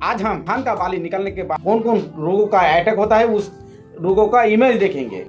आज हम धान का बाली निकलने के बाद कौन कौन रोगों का अटैक होता है उस रोगों का इमेज देखेंगे।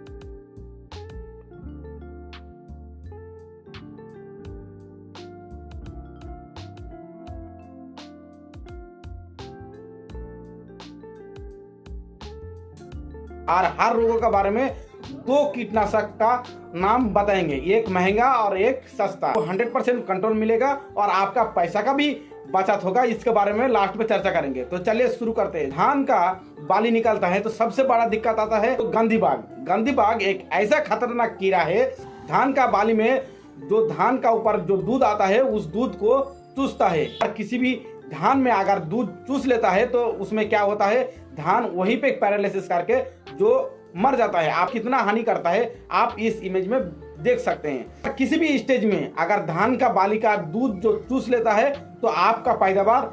और हर रोगों के बारे में दो कीटनाशक का नाम बताएंगे, एक महंगा और एक सस्ता। 100% कंट्रोल मिलेगा और आपका पैसा का भी बचत होगा। इसके बारे में लास्ट में चर्चा करेंगे। तो चलिए शुरू करते हैं। धान का बाली निकलता है तो सबसे बड़ा दिक्कत आता है तो गंधी बाग। गंधी बाग एक ऐसा खतरनाक कीड़ा है, धान का बाली में जो धान का ऊपर जो दूध आता है उस दूध को चूसता है। और किसी भी धान में अगर दूध चूस लेता है तो उसमें क्या होता है, धान वहीं पे पैरालिसिस करके जो मर जाता है। आप कितना हानि करता है आप इस इमेज में देख सकते हैं। किसी भी स्टेज में अगर धान का बाली का दूध जो चूस लेता है तो आपका पैदावार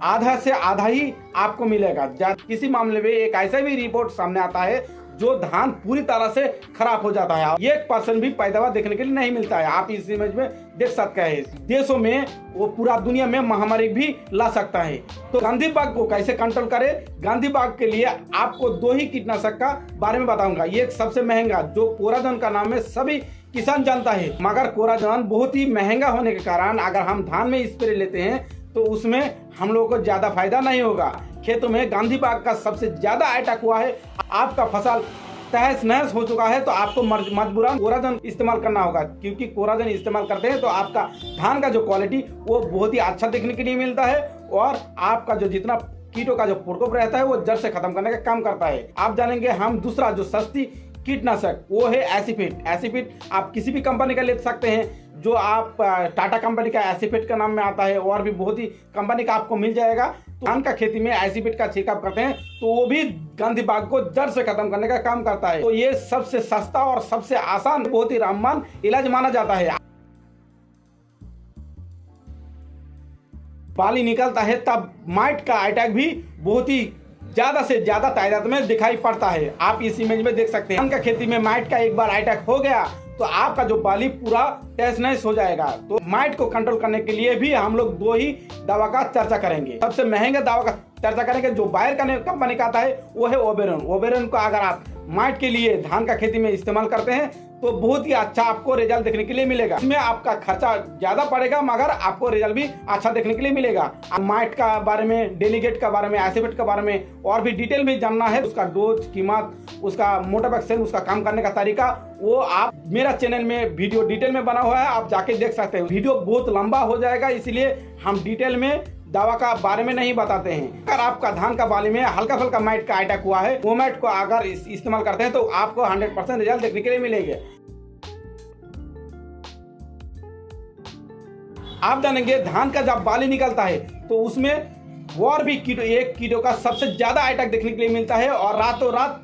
आधा से आधा ही आपको मिलेगा। किसी मामले में एक ऐसा भी रिपोर्ट सामने आता है जो धान पूरी तरह से खराब हो जाता है, 1% भी पैदावार देखने के लिए नहीं मिलता है। आप इस इमेज में देख सकते हैं। देशों में वो पूरा दुनिया में महामारी भी ला सकता है। तो गंधी बाग को कैसे कंट्रोल करें, गंधी बाग के लिए आपको दो ही कीटनाशक का बारे में बताऊंगा। एक सबसे महंगा जो कोराजन का नाम है, सभी किसान जानता है, मगर कोराजन बहुत ही महंगा होने के कारण अगर हम धान में स्प्रे लेते हैं तो उसमें हम लोगों को ज्यादा फायदा नहीं होगा। खेतों में गंधी बाग का सबसे ज्यादा अटैक हुआ है, आपका फसल तहस नहस हो चुका है तो आपको मजबूरन कोराजन इस्तेमाल करना होगा। क्योंकि कोराजन इस्तेमाल करते हैं तो आपका धान का जो क्वालिटी वो बहुत ही अच्छा देखने के लिए मिलता है और आपका जो जितना कीटों का जो प्रकोप रहता है वो जड़ से खत्म करने का काम करता है। आप जानेंगे हम दूसरा जो सस्ती कीटनाशक वो है एसीफिट। एसीफिट आप किसी भी कंपनी का ले सकते हैं, जो आप टाटा कंपनी का एसीफिट का नाम में आता है और भी बहुत ही कंपनी का आपको मिल जाएगा। तो धान का खेती में एसीफिट का छिड़काव करते हैं तो वो भी गंधी बाग को जड़ से खत्म करने का काम करता है। तो ये सबसे सस्ता और सबसे आसान बहुत ही रामबाण इलाज माना जाता है। बाली निकलता है तब माइट का अटैक भी बहुत ही ज्यादा से ज्यादा तादाद में दिखाई पड़ता है। आप इस इमेज में देख सकते हैं। धान का खेती में माइट का एक बार अटैक हो गया तो आपका जो बाली पूरा तहस नहस हो जाएगा। तो माइट को कंट्रोल करने के लिए भी हम लोग दो ही दवा का चर्चा करेंगे। सबसे महंगा दवा का चर्चा करेंगे जो बायर कंपनी का आता है वो है ओबेरॉन। ओबेरॉन को अगर आप माइट के लिए धान का खेती में इस्तेमाल करते हैं तो बहुत ही अच्छा आपको रिजल्ट देखने के लिए मिलेगा। इसमें आपका खर्चा ज्यादा पड़ेगा मगर आपको रिजल्ट भी अच्छा देखने के लिए मिलेगा। माइट का बारे में, डेलीगेट का बारे में, एसीफिट के बारे में और भी डिटेल में जानना है, उसका डोज, कीमत, उसका मोड ऑफ एक्शन, उसका काम करने का तरीका, वो आप मेरा चैनल में वीडियो डिटेल में बना हुआ है, आप जाके देख सकते हैं। वीडियो बहुत लंबा हो जाएगा इसलिए हम डिटेल में दवा का बारे में नहीं बताते हैं। अगर आपका धान का बाली में हल्का फुल्का माइट का अटैक हुआ है, वो माइट को अगर इस्तेमाल करते हैं तो आपको 100% रिजल्ट देखने के लिए मिलेंगे। आप जानेंगे धान का जब बाली निकलता है तो उसमें और भी कीटों का सबसे ज्यादा अटैक देखने के लिए मिलता है और रातों रात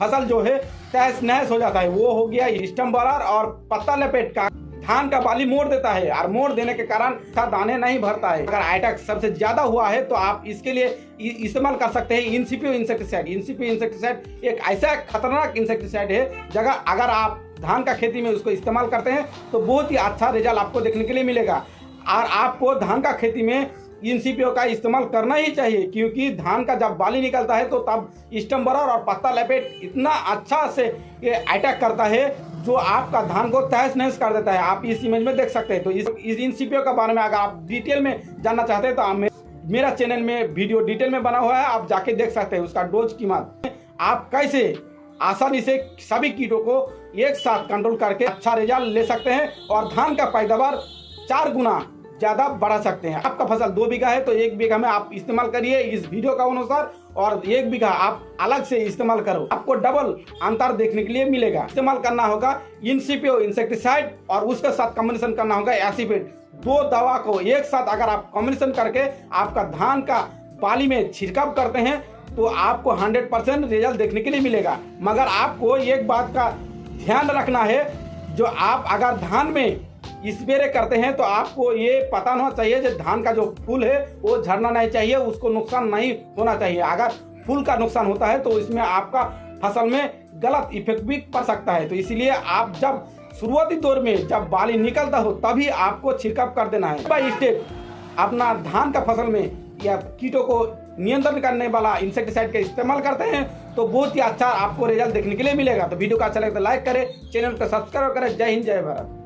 फसल जो है तहस नहस हो जाता है। वो हो गया स्टम्प बरर और पत्ता लपेट का। धान का बाली मोड़ देता है और मोड़ देने के कारण दाने नहीं भरता है। अगर अटैक सबसे ज्यादा हुआ है तो आप इसके लिए इस्तेमाल कर सकते हैं इनसीपियो इंसेक्टिसाइड। इनसीपियो इंसेक्टिसाइड एक ऐसा खतरनाक इंसेक्टिसाइड है जगह अगर आप धान का खेती में उसको इस्तेमाल करते हैं तो बहुत ही अच्छा रिजल्ट आपको देखने के लिए मिलेगा। और आपको धान का खेती में इनसीपियो का इस्तेमाल करना ही चाहिए क्योंकि धान का जब बाली निकलता है तो तब स्टम्प बरर और पत्ता लपेट इतना अच्छा से ये अटैक करता है जो आपका धान को तहस नहस कर देता है। आप इस इमेज में देख सकते हैं। तो इस इनसीपियो के बारे में अगर आप डिटेल में जानना चाहते हैं तो मेरा चैनल में वीडियो डिटेल में बना हुआ है, आप जाके देख सकते हैं। उसका डोज, कीमत, आप कैसे आसानी से सभी कीटों को एक साथ कंट्रोल करके अच्छा रिजल्ट ले सकते हैं और धान का पैदावार 4 गुना ज्यादा बढ़ा सकते हैं। आपका फसल 2 बीघा है तो 1 बीघा में आप इस्तेमाल करिए इस वीडियो का अनुसार और 1 बीघा आप अलग से इस्तेमाल करो, आपको डबल अंतर देखने के लिए मिलेगा। इस्तेमाल करना होगा इनसीपियो इंसेक्टिसाइड और उसके साथ कॉम्बिनेशन करना होगा एसीफिट। 2 दवा को एक साथ अगर आप कॉम्बिनेशन करके आपका धान का बाली में छिड़काव करते हैं तो आपको 100% रिजल्ट देखने के लिए मिलेगा। मगर आपको एक बात का ध्यान रखना है, जो आप अगर धान में स्प्रे करते हैं तो आपको ये पता होना चाहिए कि धान का जो फूल है वो झड़ना नहीं चाहिए, उसको नुकसान नहीं होना चाहिए। अगर फूल का नुकसान होता है तो इसमें आपका फसल में गलत इफेक्ट भी पड़ सकता है। तो इसलिए आप जब शुरुआती दौर में जब बाली निकलता हो तभी आपको छिड़काव कर देना है। बाय स्टेप अपना धान का फसल में या कीटों को नियंत्रण करने वाला इंसेक्टिसाइड का इस्तेमाल करते हैं तो बहुत ही अच्छा आपको रिजल्ट देखने के लिए मिलेगा। तो वीडियो का अच्छा लगे तो लाइक करें, चैनल को सब्सक्राइब करें। जय हिंद, जय भारत।